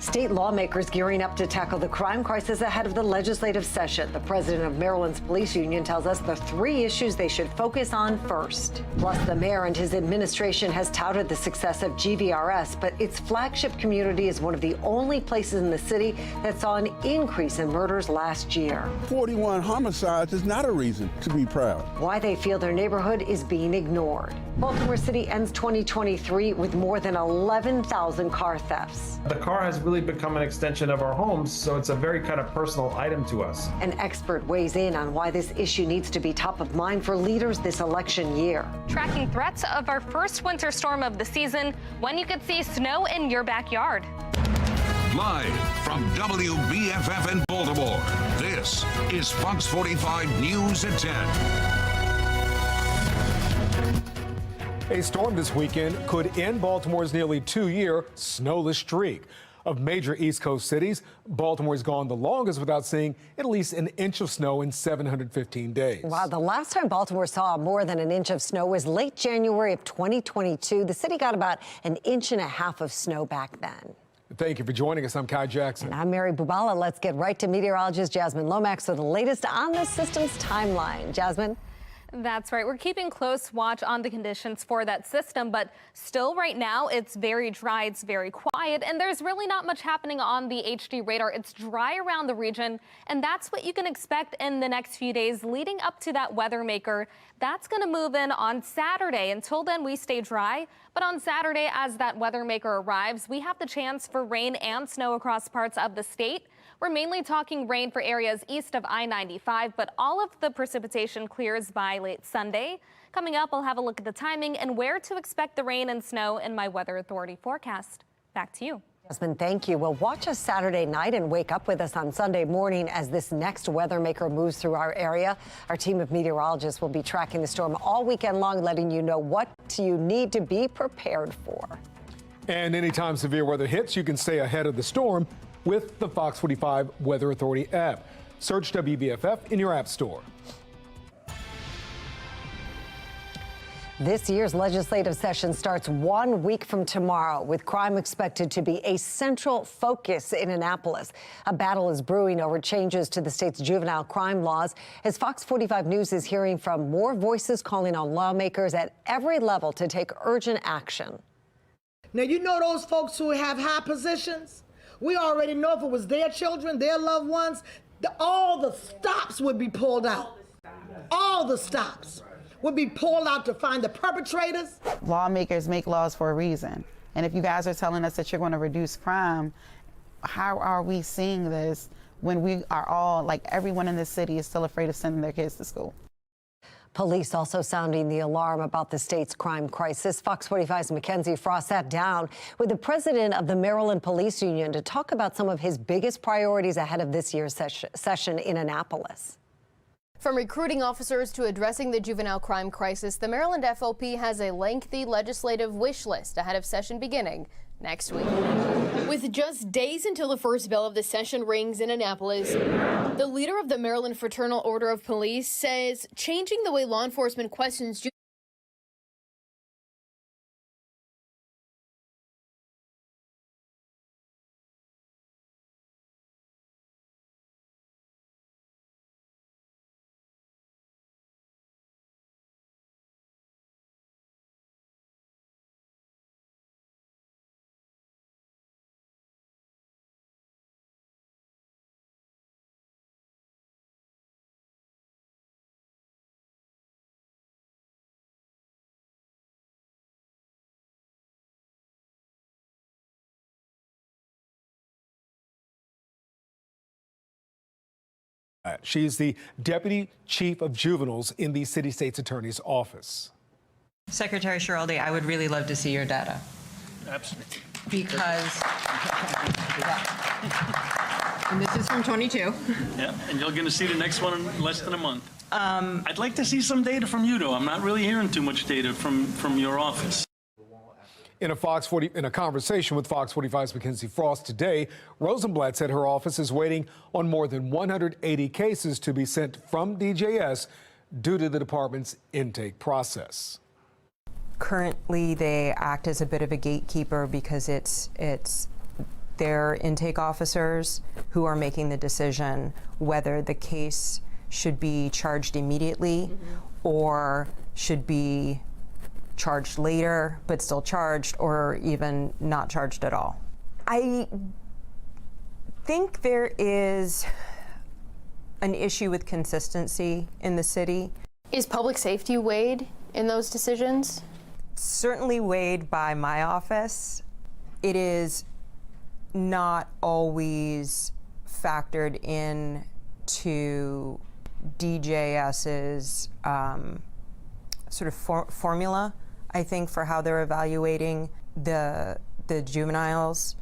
State lawmakers gearing up to tackle the crime crisis ahead of the legislative session. The president of Maryland's police union tells us the 3 issues they should focus on first. Plus, the mayor and his administration has touted the success of GVRS, but its flagship community is one of the only places in the city that saw an increase in murders last year. 41 homicides is not a reason to be proud. Why they feel their neighborhood is being ignored. Baltimore City ends 2023 with more than 11,000 car thefts. The car has really become an extension of our homes, so it's a very kind of personal item to us. An expert weighs in on why this issue needs to be top of mind for leaders this election year. Tracking threats of our first winter storm of the season, when you could see snow in your backyard. Live from WBFF in Baltimore, this is Fox 45 News at 10. A storm this weekend could end Baltimore's nearly 2-year snowless streak. Of major East Coast cities, Baltimore's gone the longest without seeing at least an inch of snow in 715 days. Wow, the last time Baltimore saw more than an inch of snow was late January of 2022. The city got about an inch and a half of snow back then. Thank you for joining us. I'm Kai Jackson. And I'm Mary Bubala. Let's get right to meteorologist Jasmine Lomax with the latest on the system's timeline. Jasmine? That's right. We're keeping close watch on the conditions for that system, but still right now it's very dry, it's very quiet, and there's really not much happening on the HD radar. It's dry around the region, and that's what you can expect in the next few days leading up to that weather maker. That's going to move in on Saturday. Until then, we stay dry, but on Saturday, as that weather maker arrives, we have the chance for rain and snow across parts of the state. We're mainly talking rain for areas east of I-95, but all of the precipitation clears by late Sunday. Coming up, I'll have a look at the timing and where to expect the rain and snow in my Weather Authority forecast. Back to you. Jasmine, thank you. Well, watch us Saturday night and wake up with us on Sunday morning as this next weather maker moves through our area. Our team of meteorologists will be tracking the storm all weekend long, letting you know what you need to be prepared for. And anytime severe weather hits, you can stay ahead of the storm with the Fox 45 Weather Authority app. Search WBFF in your app store. This year's legislative session starts 1 week from tomorrow, with crime expected to be a central focus in Annapolis. A battle is brewing over changes to the state's juvenile crime laws, as Fox 45 News is hearing from more voices calling on lawmakers at every level to take urgent action. Now, you know those folks who have high positions? We already know if it was their children, their loved ones, all the stops would be pulled out. All the stops would be pulled out to find the perpetrators. Lawmakers make laws for a reason. And if you guys are telling us that you're going to reduce crime, how are we seeing this when we are all, like everyone in this city is still afraid of sending their kids to school? Police also sounding the alarm about the state's crime crisis. Fox 45's Mackenzie Frost sat down with the president of the Maryland Police Union to talk about some of his biggest priorities ahead of this year's session in Annapolis. From recruiting officers to addressing the juvenile crime crisis, the Maryland FOP has a lengthy legislative wish list ahead of session beginning next week. With just days until the first bell of the session rings in Annapolis, the leader of the Maryland Fraternal Order of Police says changing the way law enforcement questions She's the Deputy Chief of Juveniles in the City State's Attorney's Office. Secretary Schiraldi, I would really love to see your data. Absolutely. Because, and this is from 22. Yeah, and you're going to see the next one in less than a month. I'd like to see some data from you, though. I'm not really hearing too much data from your office. In a conversation with Fox 45's Mackenzie Frost today, Rosenblat said her office is waiting on more than 180 cases to be sent from DJS due to the department's intake process. Currently, they act as a bit of a gatekeeper because it's They're intake officers who are making the decision whether the case should be charged immediately or should be charged later, but still charged, or even not charged at all. I think there is an issue with consistency in the city. Is public safety weighed in those decisions? Certainly weighed by my office. It is not always factored in to DJS's sort of formula, I think, for how they're evaluating the juveniles.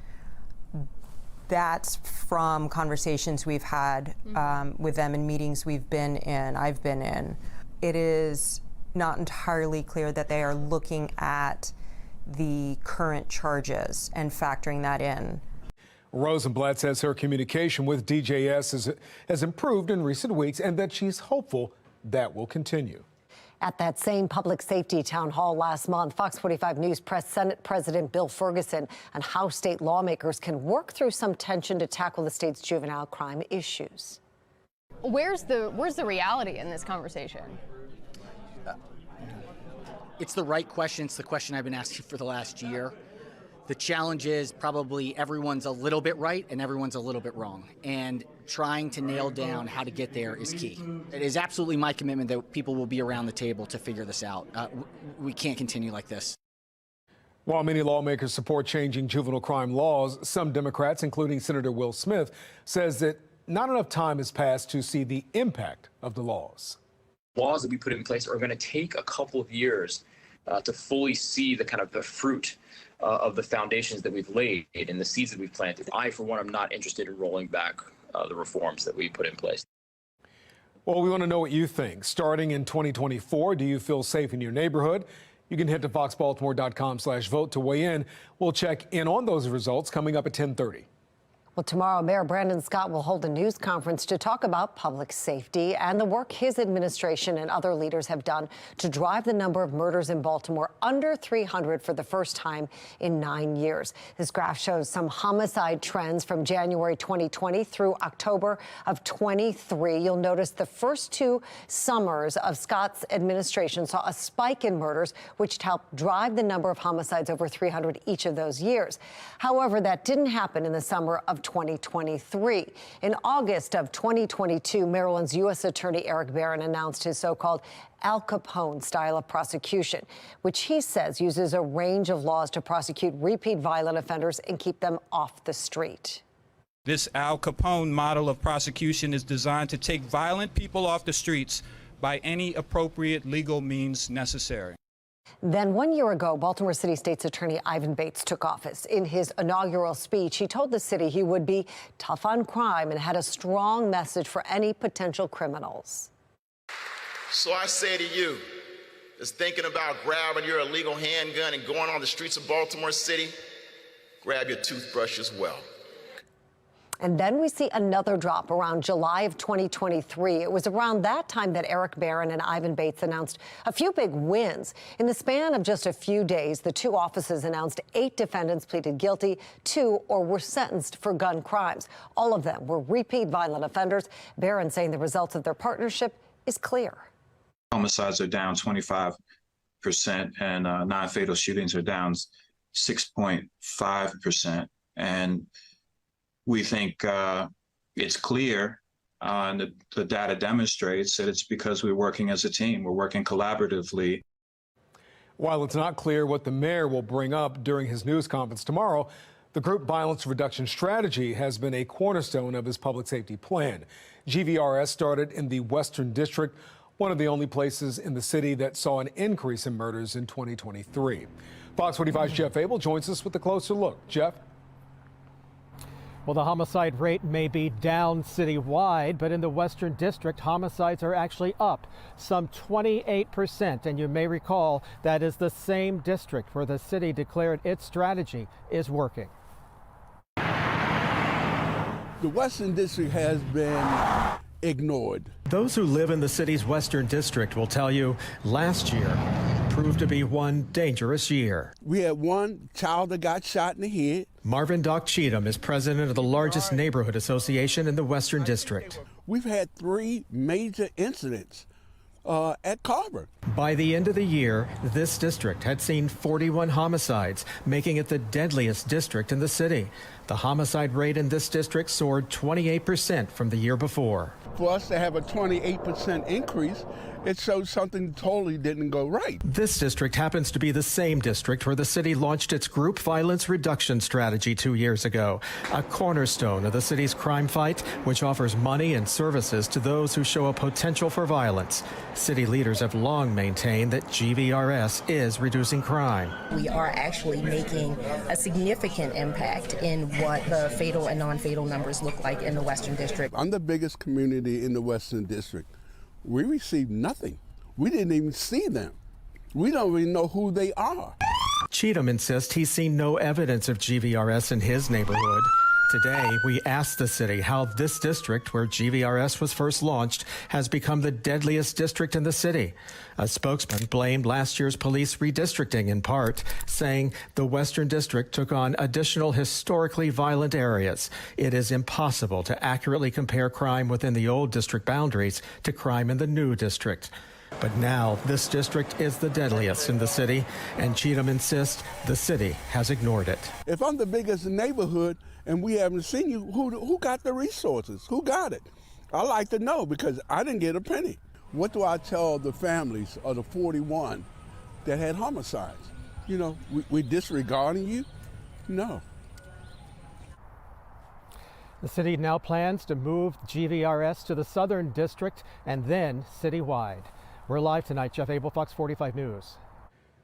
That's from conversations we've had with them in meetings I've been in. It is not entirely clear that they are looking at the current charges and factoring that in. Rosenblat says her communication with DJS has improved in recent weeks and that she's hopeful that will continue. At that same public safety town hall last month, Fox 45 News pressed Senate President Bill Ferguson on how state lawmakers can work through some tension to tackle the state's juvenile crime issues. Where's the reality in this conversation? It's the right question. It's the question I've been asking for the last year. The challenge is probably everyone's a little bit right and everyone's a little bit wrong. And trying to nail down how to get there is key. It is absolutely my commitment that people will be around the table to figure this out. We can't continue like this. While many lawmakers support changing juvenile crime laws, some Democrats, including Senator Will Smith, says that not enough time has passed to see the impact of the laws. Laws that we put in place are going to take a couple of years to fully see the kind of the fruit of the foundations that we've laid and the seeds that we've planted. I, for one, am not interested in rolling back the reforms that we put in place. Well, we want to know what you think. Starting in 2024, do you feel safe in your neighborhood? You can head to foxbaltimore.com/vote to weigh in. We'll check in on those results coming up at 10:30. Well, tomorrow, Mayor Brandon Scott will hold a news conference to talk about public safety and the work his administration and other leaders have done to drive the number of murders in Baltimore under 300 for the first time in 9 years. This graph shows some homicide trends from January 2020 through October of 23. You'll notice the first 2 summers of Scott's administration saw a spike in murders, which helped drive the number of homicides over 300 each of those years. However, that didn't happen in the summer of 2023. In August of 2022, Maryland's U.S. Attorney Eric Barron announced his so-called Al Capone style of prosecution, which he says uses a range of laws to prosecute repeat violent offenders and keep them off the street. This Al Capone model of prosecution is designed to take violent people off the streets by any appropriate legal means necessary. Then 1 year ago, Baltimore City State's Attorney Ivan Bates took office. In his inaugural speech, he told the city he would be tough on crime and had a strong message for any potential criminals. So I say to you, that's thinking about grabbing your illegal handgun and going on the streets of Baltimore City, grab your toothbrush as well. And then we see another drop around July of 2023. It was around that time that Eric Barron and Ivan Bates announced a few big wins. In the span of just a few days, the 2 offices announced 8 defendants pleaded guilty to or were sentenced for gun crimes. All of them were repeat violent offenders. Barron saying the results of their partnership is clear. Homicides are down 25%, and non-fatal shootings are down 6.5%. And we think it's clear, and the data demonstrates that it's because we're working as a team. We're working collaboratively. While it's not clear what the mayor will bring up during his news conference tomorrow, the group violence reduction strategy has been a cornerstone of his public safety plan. GVRS started in the Western District, one of the only places in the city that saw an increase in murders in 2023. Fox 45's Jeff Abel joins us with a closer look. Jeff? Well, the homicide rate may be down citywide, but in the Western District, homicides are actually up some 28%. And you may recall that is the same district where the city declared its strategy is working. The Western District has been ignored. Those who live in the city's Western District will tell you last year, proved to be one dangerous year. We had one child that got shot in the head. Marvin Doc Cheatham is president of the largest neighborhood association in the Western District. We've had 3 major incidents at Carver. By the end of the year, this district had seen 41 homicides, making it the deadliest district in the city. The homicide rate in this district soared 28% from the year before. For us to have a 28% increase, it shows something totally didn't go right. This district happens to be the same district where the city launched its group violence reduction strategy 2 years ago, a cornerstone of the city's crime fight, which offers money and services to those who show a potential for violence. City leaders have long maintained that GVRS is reducing crime. We are actually making a significant impact in what the fatal and non-fatal numbers look like in the Western District. I'm the biggest community in the Western District. We received nothing. We didn't even see them. We don't even know who they are. Cheatham insists he's seen no evidence of GVRS in his neighborhood. Today, we asked the city how this district, where GVRS was first launched, has become the deadliest district in the city. A spokesman blamed last year's police redistricting in part, saying the Western District took on additional historically violent areas. It is impossible to accurately compare crime within the old district boundaries to crime in the new district. But now this district is the deadliest in the city, and Cheatham insists the city has ignored it. If I'm the biggest neighborhood and we haven't seen you, who got the resources? Who got it? I like to know because I didn't get a penny. What do I tell the families of the 41 that had homicides? You know, we disregarding you? No. The city now plans to move GVRS to the Southern District and then citywide. We're live tonight. Jeff Abel, Fox 45 News.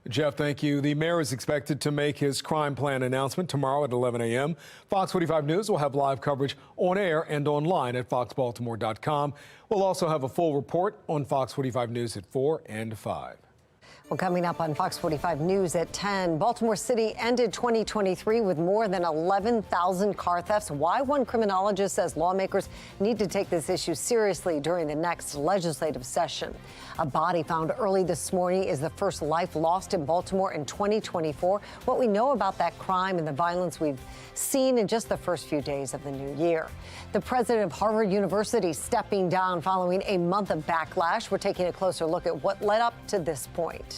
Jeff, thank you. The mayor is expected to make his crime plan announcement tomorrow at 11 a.m. Fox 45 News will have live coverage on air and online at foxbaltimore.com. We'll also have a full report on Fox 45 News at 4 and 5. Well, coming up on Fox 45 News at 10, Baltimore City ended 2023 with more than 11,000 car thefts. Why one criminologist says lawmakers need to take this issue seriously during the next legislative session. A body found early this morning is the first life lost in Baltimore in 2024. What we know about that crime and the violence we've seen in just the first few days of the new year. The president of Harvard University stepping down following a month of backlash. We're taking a closer look at what led up to this point.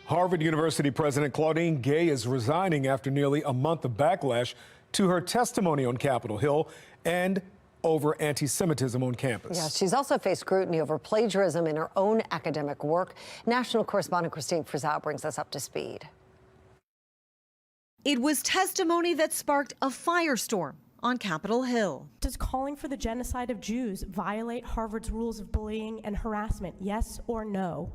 Harvard University President Claudine Gay is resigning after nearly a month of backlash to her testimony on Capitol Hill and over anti-Semitism on campus. Yeah, she's also faced scrutiny over plagiarism in her own academic work. National correspondent Christine Frizzell brings us up to speed. It was testimony that sparked a firestorm on Capitol Hill. Does calling for the genocide of Jews violate Harvard's rules of bullying and harassment? Yes or no?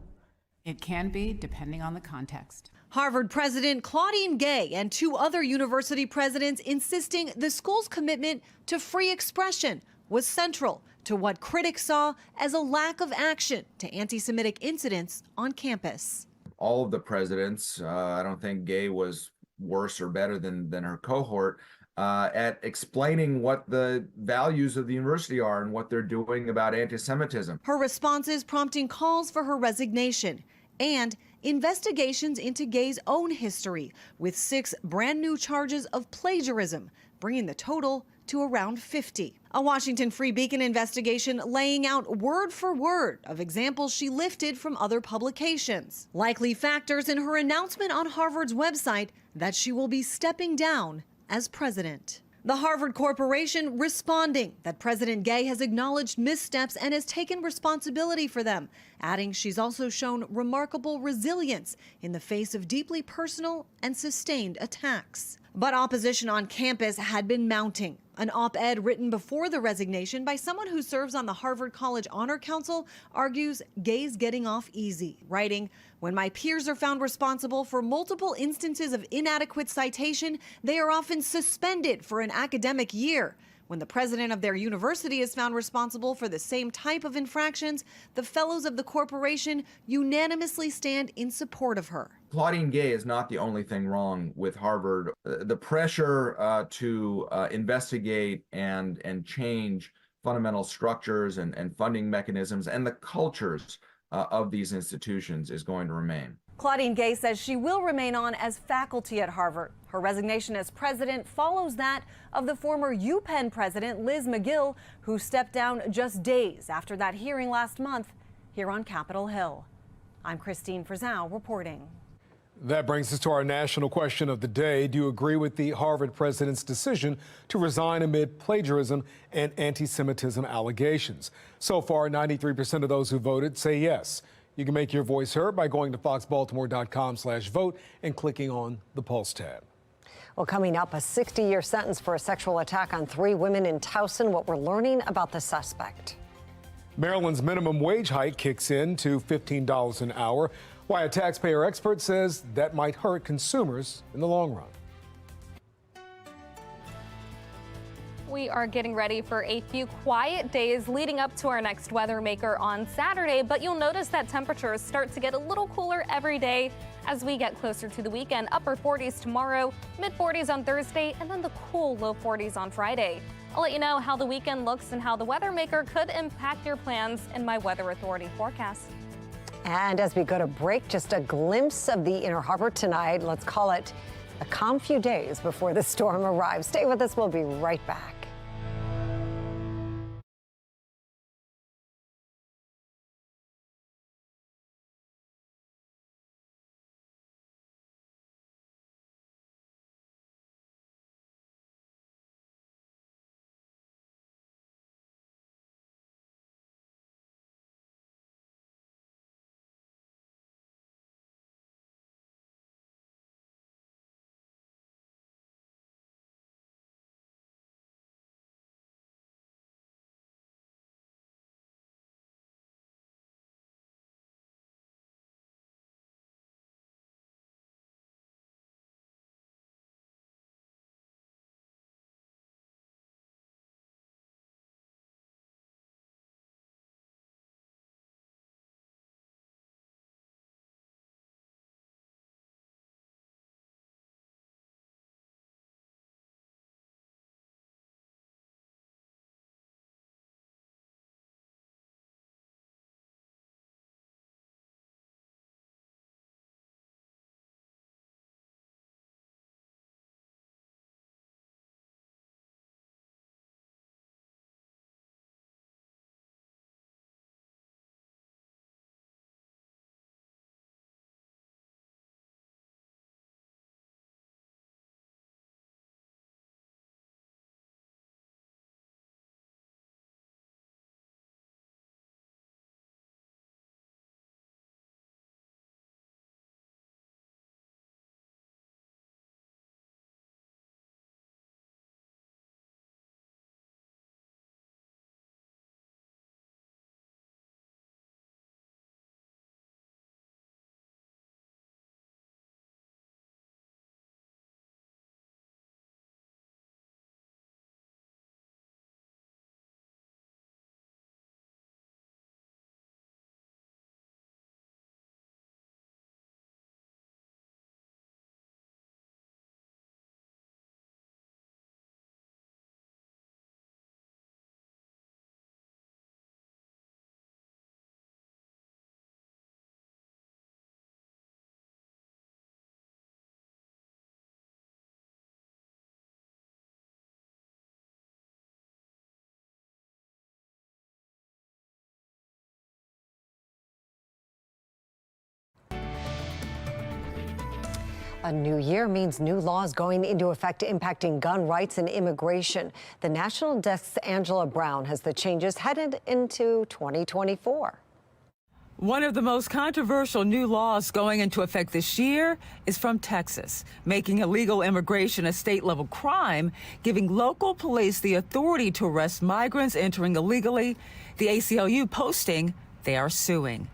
It can be, depending on the context. Harvard President Claudine Gay and 2 other university presidents insisting the school's commitment to free expression was central to what critics saw as a lack of action to anti-Semitic incidents on campus. All of the presidents, I don't think Gay was worse or better than her cohort, at explaining what the values of the university are and what they're doing about anti-Semitism. Her responses prompting calls for her resignation and investigations into Gay's own history, with 6 brand new charges of plagiarism, bringing the total to around 50. A Washington Free Beacon investigation laying out word for word of examples she lifted from other publications. Likely factors in her announcement on Harvard's website that she will be stepping down as president. The Harvard Corporation responding that President Gay has acknowledged missteps and has taken responsibility for them, adding she's also shown remarkable resilience in the face of deeply personal and sustained attacks. But opposition on campus had been mounting. An op-ed written before the resignation by someone who serves on the Harvard College Honor Council argues Gay's getting off easy, writing, "When my peers are found responsible for multiple instances of inadequate citation, they are often suspended for an academic year. When the president of their university is found responsible for the same type of infractions, the fellows of the corporation unanimously stand in support of her." Claudine Gay is not the only thing wrong with Harvard. The pressure to investigate and change fundamental structures and funding mechanisms and the cultures of these institutions is going to remain. Claudine Gay says she will remain on as faculty at Harvard. Her resignation as president follows that of the former UPenn president, Liz McGill, who stepped down just days after that hearing last month here on Capitol Hill. I'm Christine Frizzell reporting. That brings us to our national question of the day. Do you agree with the Harvard president's decision to resign amid plagiarism and anti-Semitism allegations? So far, 93% of those who voted say yes. You can make your voice heard by going to foxbaltimore.com/vote and clicking on the Pulse tab. Well, coming up, a 60-year sentence for a sexual attack on 3 women in Towson. What we're learning about the suspect. Maryland's minimum wage hike kicks in to $15 an hour. Why a taxpayer expert says that might hurt consumers in the long run. We are getting ready for a few quiet days leading up to our next weather maker on Saturday, but you'll notice that temperatures start to get a little cooler every day as we get closer to the weekend. Upper 40s tomorrow, mid 40s on Thursday, and then the cool low 40s on Friday. I'll let you know how the weekend looks and how the weather maker could impact your plans in my Weather Authority forecast. And as we go to break, just a glimpse of the Inner Harbor tonight. Let's call it a calm few days before the storm arrives. Stay with us. We'll be right back. A new year means new laws going into effect impacting gun rights and immigration. The National Desk's Angela Brown has the changes headed into 2024. One of the most controversial new laws going into effect this year is from Texas, making illegal immigration a state-level crime, giving local police the authority to arrest migrants entering illegally. The ACLU posting they are suing.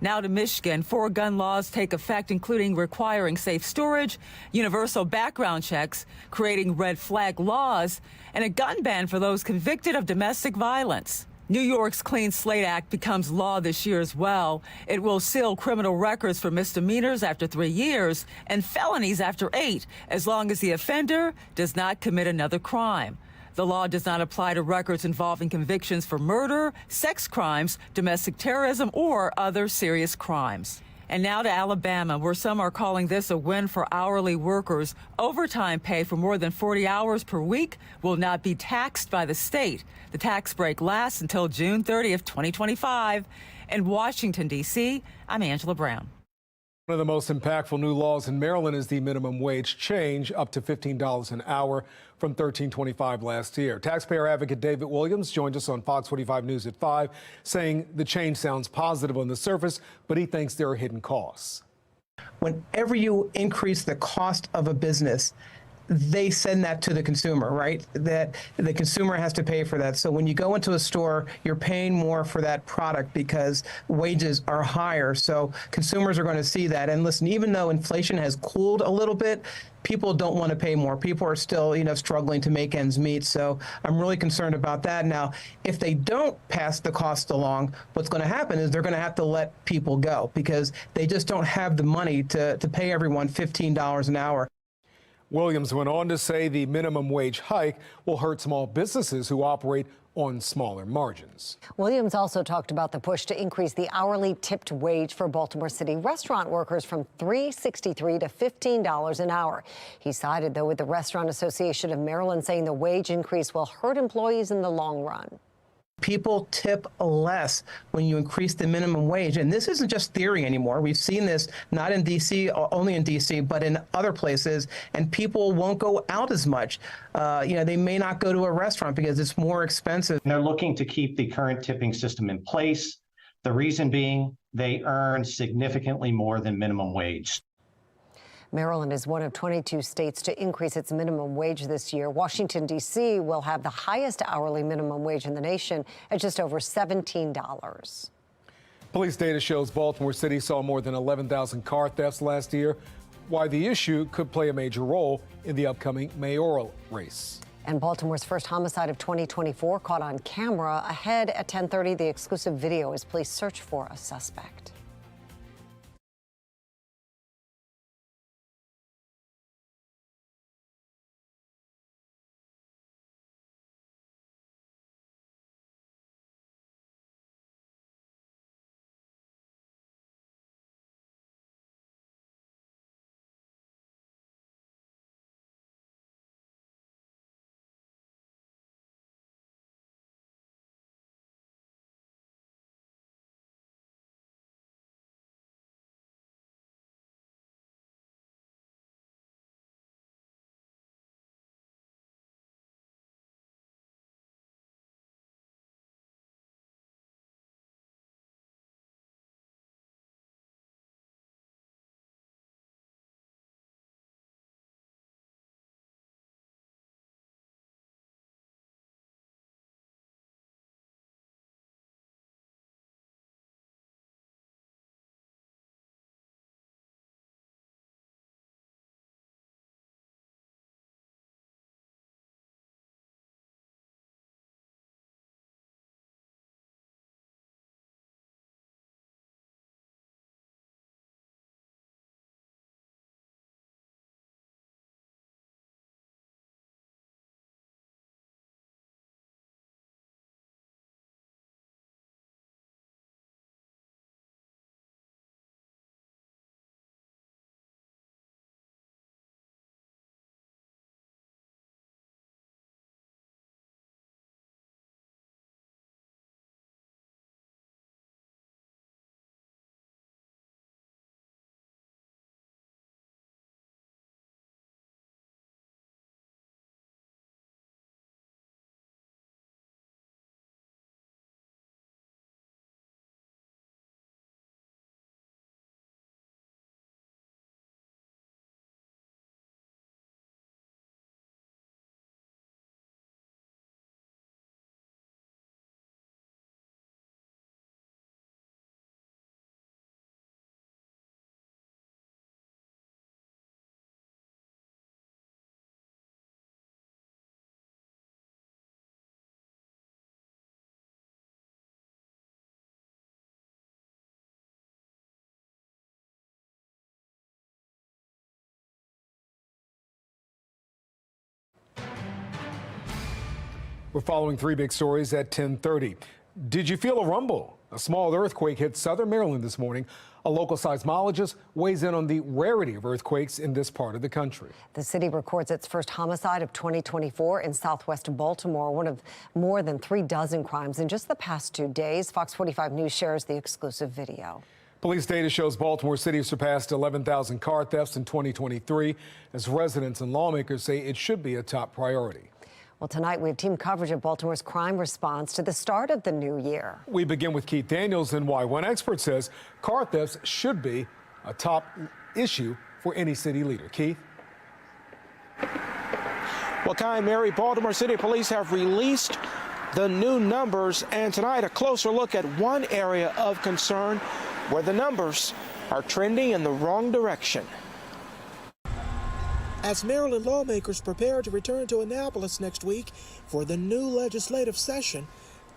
Now to Michigan, 4 gun laws take effect, including requiring safe storage, universal background checks, creating red flag laws, and a gun ban for those convicted of domestic violence. New York's Clean Slate Act becomes law this year as well. It will seal criminal records for misdemeanors after 3 years and felonies after 8, as long as the offender does not commit another crime. The law does not apply to records involving convictions for murder, sex crimes, domestic terrorism, or other serious crimes. And now to Alabama, where some are calling this a win for hourly workers. Overtime pay for more than 40 hours per week will not be taxed by the state. The tax break lasts until June 30th, 2025. In Washington, D.C., I'm Angela Brown. One of the most impactful new laws in Maryland is the minimum wage change up to $15 an hour from $13.25 last year. Taxpayer advocate David Williams joined us on Fox 45 News at 5, saying the change sounds positive on the surface, but he thinks there are hidden costs. Whenever you increase the cost of a business, they send that to the consumer, right? That the consumer has to pay for that. So when you go into a store, you're paying more for that product because wages are higher. So consumers are going to see that. And listen, even though inflation has cooled a little bit, people don't want to pay more. People are still, struggling to make ends meet. So I'm really concerned about that. Now, if they don't pass the cost along, what's going to happen is they're going to have to let people go because they just don't have the money to pay everyone $15 an hour. Williams went on to say the minimum wage hike will hurt small businesses who operate on smaller margins. Williams also talked about the push to increase the hourly tipped wage for Baltimore City restaurant workers from $3.63 to $15 an hour. He sided, though, with the Restaurant Association of Maryland, saying the wage increase will hurt employees in the long run. People tip less when you increase the minimum wage. And this isn't just theory anymore. We've seen this not in D.C., only in D.C., but in other places. And people won't go out as much. They may not go to a restaurant because it's more expensive. They're looking to keep the current tipping system in place. The reason being they earn significantly more than minimum wage. Maryland is one of 22 states to increase its minimum wage this year. Washington, D.C. will have the highest hourly minimum wage in the nation at just over $17. Police data shows Baltimore City saw more than 11,000 car thefts last year, why the issue could play a major role in the upcoming mayoral race. And Baltimore's first homicide of 2024 caught on camera. Ahead at 10:30, the exclusive video as police search for a suspect. We're following three big stories at 10:30. Did you feel a rumble? A small earthquake hit southern Maryland this morning. A local seismologist weighs in on the rarity of earthquakes in this part of the country. The city records its first homicide of 2024 in southwest Baltimore, one of more than 36 crimes in just the past 2 days. Fox 45 News shares the exclusive video. Police data shows Baltimore City surpassed 11,000 car thefts in 2023, as residents and lawmakers say it should be a top priority. Well, tonight we have team coverage of Baltimore's crime response to the start of the new year. We begin with Keith Daniels and why one expert says car thefts should be a top issue for any city leader. Keith? Well, Kai and Mary, Baltimore City Police have released the new numbers, and tonight a closer look at one area of concern where the numbers are trending in the wrong direction. As Maryland lawmakers prepare to return to Annapolis next week for the new legislative session,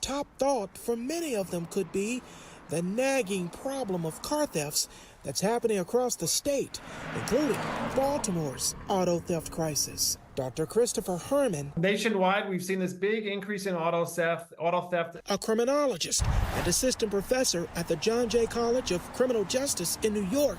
top thought for many of them could be the nagging problem of car thefts that's happening across the state, including Baltimore's auto theft crisis. Dr. Christopher Herman, nationwide, we've seen this big increase in auto theft. A criminologist and assistant professor at the John Jay College of Criminal Justice in New York,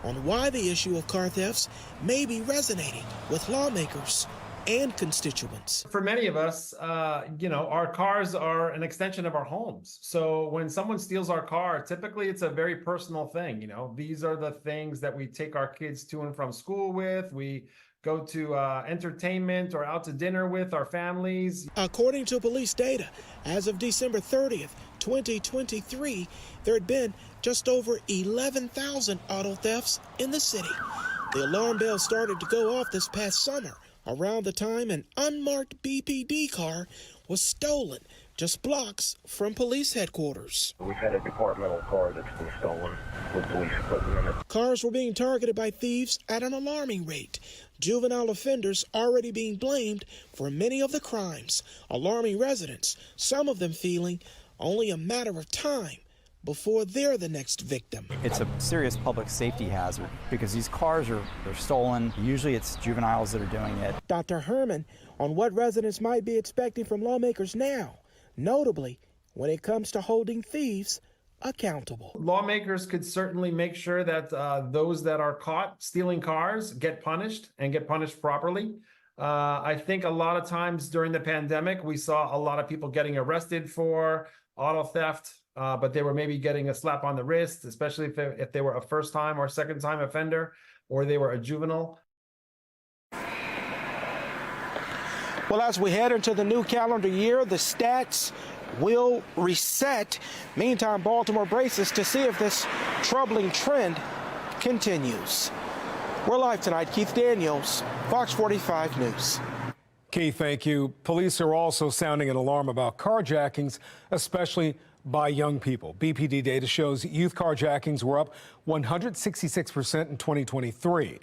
on why the issue of car thefts may be resonating with lawmakers and constituents. For many of us, our cars are an extension of our homes. So when someone steals our car, typically it's a very personal thing. These are the things that we take our kids to and from school with. We go to entertainment or out to dinner with our families. According to police data, as of December 30th, 2023, there had been just over 11,000 auto thefts in the city. The alarm bell started to go off this past summer, around the time an unmarked BPD car was stolen just blocks from police headquarters. We've had a departmental car that's been stolen with police equipment in it. Cars were being targeted by thieves at an alarming rate. Juvenile offenders already being blamed for many of the crimes, alarming residents, some of them feeling only a matter of time before they're the next victim. It's a serious public safety hazard because these cars they're stolen. Usually it's juveniles that are doing it. Dr. Herman on what residents might be expecting from lawmakers now, notably when it comes to holding thieves accountable. Lawmakers could certainly make sure that those that are caught stealing cars get punished and get punished properly. I think a lot of times during the pandemic, we saw a lot of people getting arrested for auto theft, but they were maybe getting a slap on the wrist, especially if they were a first time or second time offender, or they were a juvenile. Well, as we head into the new calendar year, the stats will reset. Meantime, Baltimore braces to see if this troubling trend continues. We're live tonight. Keith Daniels, Fox 45 News. Keith, thank you. Police are also sounding an alarm about carjackings, especially by young people. BPD data shows youth carjackings were up 166% in 2023.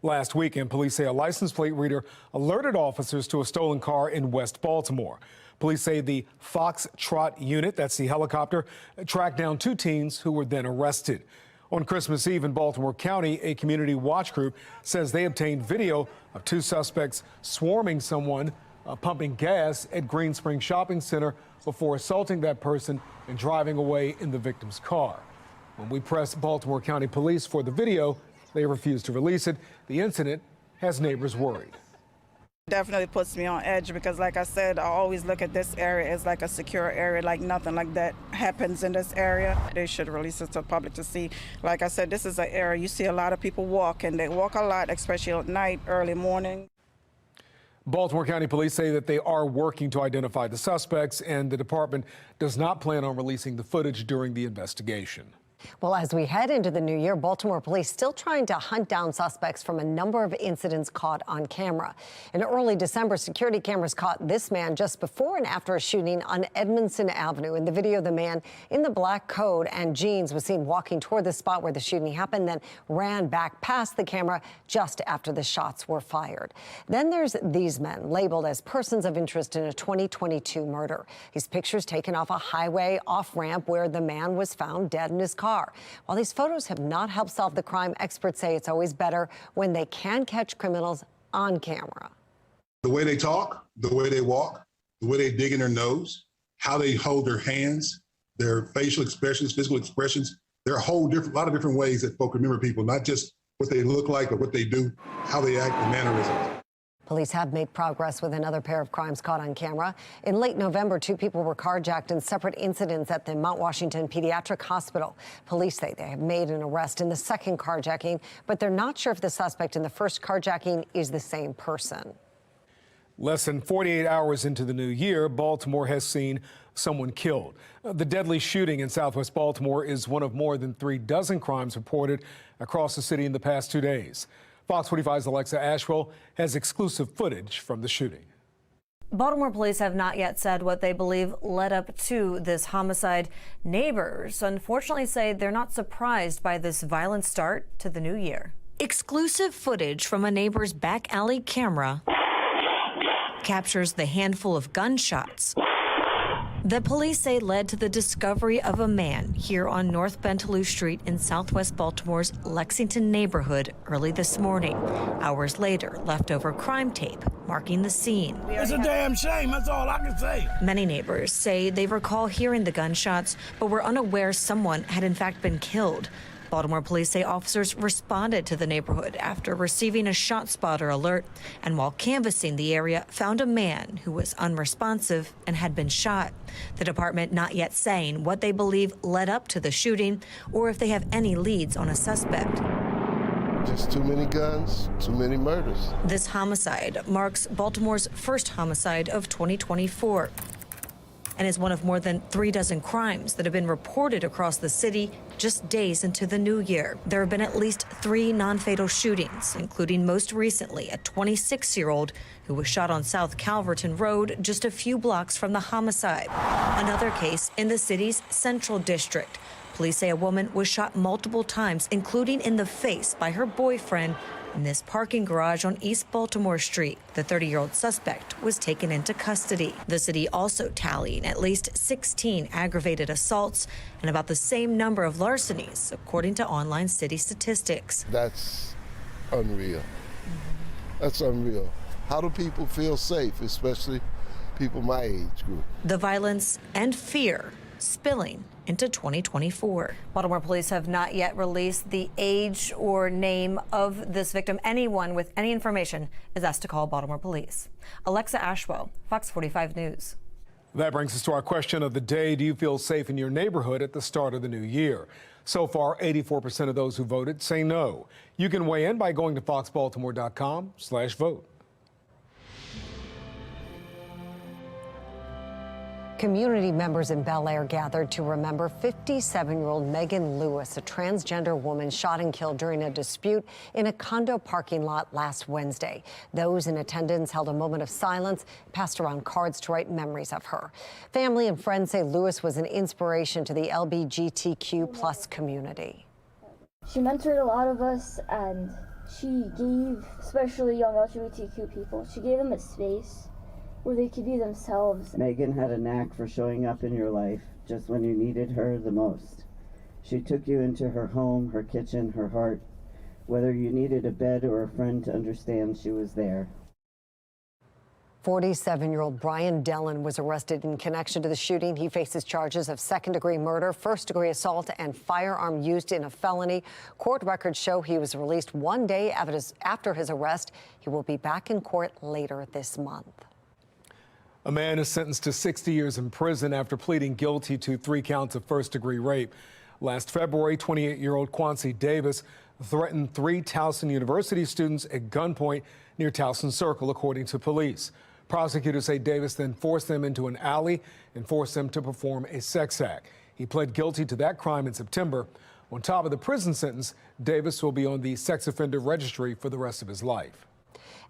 Last weekend, police say a license plate reader alerted officers to a stolen car in West Baltimore. Police say the FOX45 unit, that's the helicopter, tracked down 2 teens who were then arrested. On Christmas Eve in Baltimore County, a community watch group says they obtained video of 2 suspects swarming someone pumping gas at Green Spring Shopping Center before assaulting that person and driving away in the victim's car. When we pressed Baltimore County Police for the video, they refused to release it. The incident has neighbors worried. Definitely puts me on edge because, like I said, I always look at this area as like a secure area, like nothing like that happens in this area. They should release it to the public to see. Like I said, this is an area you see a lot of people walk, and they walk a lot, especially at night, early morning. Baltimore County Police say that they are working to identify the suspects, and the department does not plan on releasing the footage during the investigation. Well, as we head into the new year, Baltimore police still trying to hunt down suspects from a number of incidents caught on camera. In early December, security cameras caught this man just before and after a shooting on Edmondson Avenue. In the video, the man in the black coat and jeans was seen walking toward the spot where the shooting happened, then ran back past the camera just after the shots were fired. Then there's these men labeled as persons of interest in a 2022 murder. These pictures taken off a highway off-ramp where the man was found dead in his car. While these photos have not helped solve the crime, experts say it's always better when they can catch criminals on camera. The way they talk, the way they walk, the way they dig in their nose, how they hold their hands, their facial expressions, physical expressions. There are a lot of different ways that folk remember people, not just what they look like or what they do, how they act, and mannerisms. Police have made progress with another pair of crimes caught on camera. In late November, 2 people were carjacked in separate incidents at the Mount Washington Pediatric Hospital. Police say they have made an arrest in the second carjacking, but they're not sure if the suspect in the first carjacking is the same person. Less than 48 hours into the new year, Baltimore has seen someone killed. The deadly shooting in southwest Baltimore is one of more than 36 crimes reported across the city in the past 2 days. Fox 45's Alexa Ashwell has exclusive footage from the shooting. Baltimore police have not yet said what they believe led up to this homicide. Neighbors, unfortunately, say they're not surprised by this violent start to the new year. Exclusive footage from a neighbor's back alley camera captures the handful of gunshots that police say led to the discovery of a man here on North Bentaloo Street in southwest Baltimore's Lexington neighborhood early this morning. Hours later, leftover crime tape marking the scene. It's a damn shame, that's all I can say. Many neighbors say they recall hearing the gunshots, but were unaware someone had in fact been killed. Baltimore police say officers responded to the neighborhood after receiving a shot spotter alert, and while canvassing the area, found a man who was unresponsive and had been shot. The department not yet saying what they believe led up to the shooting or if they have any leads on a suspect. Just too many guns, too many murders. This homicide marks Baltimore's first homicide of 2024. And is one of more than 36 crimes that have been reported across the city just days into the new year. There have been at least 3 non-fatal shootings, including most recently a 26-year-old who was shot on South Calverton Road just a few blocks from the homicide. Another case in the city's Central District. Police say a woman was shot multiple times, including in the face by her boyfriend in this parking garage on East Baltimore Street. The 30-year-old suspect was taken into custody. The city also tallying at least 16 aggravated assaults and about the same number of larcenies, according to online city statistics. That's unreal. That's unreal. How do people feel safe, especially people my age group? The violence and fear spilling into 2024. Baltimore police have not yet released the age or name of this victim. Anyone with any information is asked to call Baltimore police. Alexa Ashwell, Fox 45 News. That brings us to our question of the day. Do you feel safe in your neighborhood at the start of the new year? So far, 84% of those who voted say no. You can weigh in by going to foxbaltimore.com/vote. Community members in Bel Air gathered to remember 57-year-old Megan Lewis, a transgender woman shot and killed during a dispute in a condo parking lot last Wednesday. Those in attendance held a moment of silence, passed around cards to write memories of her. Family and friends say Lewis was an inspiration to the LGBTQ+ community. She mentored a lot of us, and she gave, especially young LGBTQ people, she gave them a space where they could be themselves. Megan had a knack for showing up in your life just when you needed her the most. She took you into her home, her kitchen, her heart. Whether you needed a bed or a friend to understand, she was there. 47-year-old Brian Dellen was arrested in connection to the shooting. He faces charges of second-degree murder, first-degree assault, and firearm used in a felony. Court records show he was released 1 day after his arrest. He will be back in court later this month. A man is sentenced to 60 years in prison after pleading guilty to 3 counts of first-degree rape. Last February, 28-year-old Quancy Davis threatened 3 Towson University students at gunpoint near Towson Circle, according to police. Prosecutors say Davis then forced them into an alley and forced them to perform a sex act. He pled guilty to that crime in September. On top of the prison sentence, Davis will be on the sex offender registry for the rest of his life.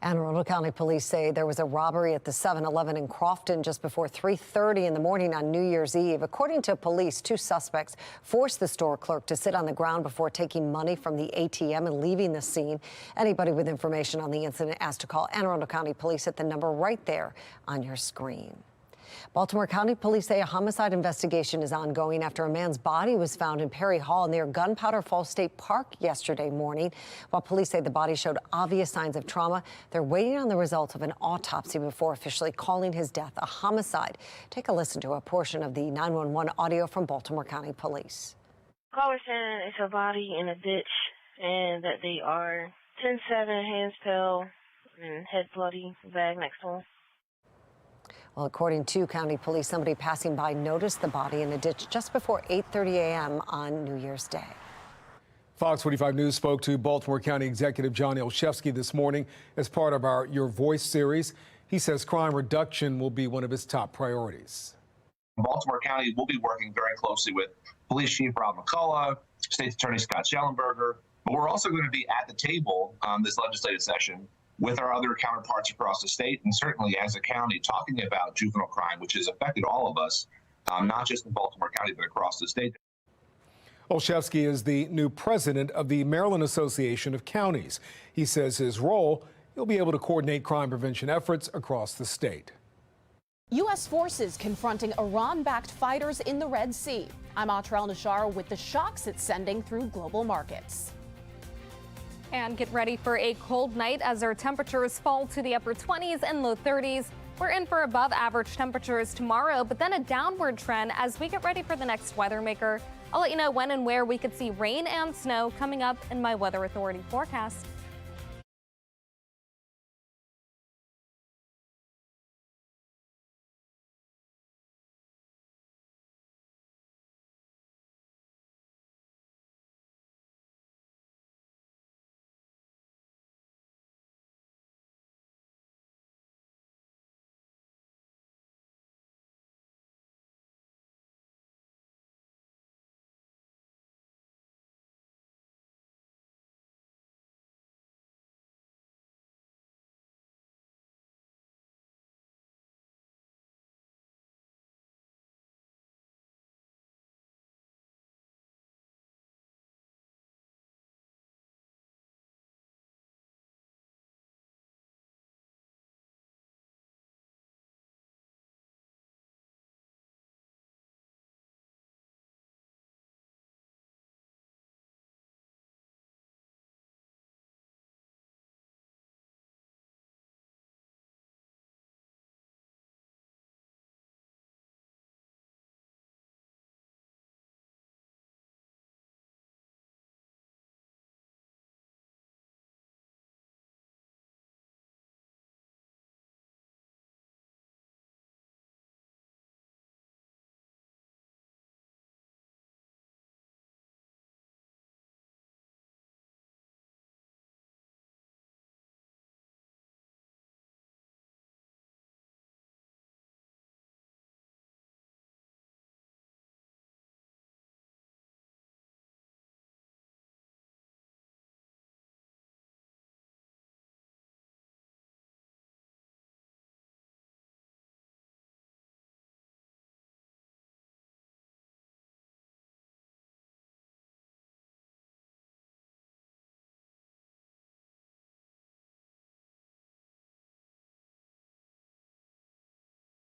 Anne Arundel County Police say there was a robbery at the 7-Eleven in Crofton just before 3:30 in the morning on New Year's Eve. According to police, 2 suspects forced the store clerk to sit on the ground before taking money from the ATM and leaving the scene. Anybody with information on the incident asked to call Anne Arundel County Police at the number right there on your screen. Baltimore County Police say a homicide investigation is ongoing after a man's body was found in Perry Hall near Gunpowder Falls State Park yesterday morning. While police say the body showed obvious signs of trauma, they're waiting on the results of an autopsy before officially calling his death a homicide. Take a listen to a portion of the 911 audio from Baltimore County Police. Caller saying it's a body in a ditch and that they are 10-7, hands pale, and head bloody, bag next to him. Well, according to County Police, somebody passing by noticed the body in a ditch just before 8:30 a.m. on New Year's Day. Fox 45 News spoke to Baltimore County Executive John Olszewski this morning as part of our Your Voice series. He says crime reduction will be one of his top priorities. Baltimore County will be working very closely with Police Chief Rob McCullough, State Attorney Scott Schellenberger, but we're also going to be at the table this legislative session with our other counterparts across the state, and certainly as a county talking about juvenile crime, which has affected all of us, not just in Baltimore County, but across the state. Olszewski is the new president of the Maryland Association of Counties. He says his role, he'll be able to coordinate crime prevention efforts across the state. U.S. forces confronting Iran-backed fighters in the Red Sea. I'm Atrel Nashar with the shocks it's sending through global markets. And get ready for a cold night as our temperatures fall to the upper 20s and low 30s. We're in for above average temperatures tomorrow, but then a downward trend as we get ready for the next weather maker. I'll let you know when and where we could see rain and snow coming up in my Weather Authority forecast.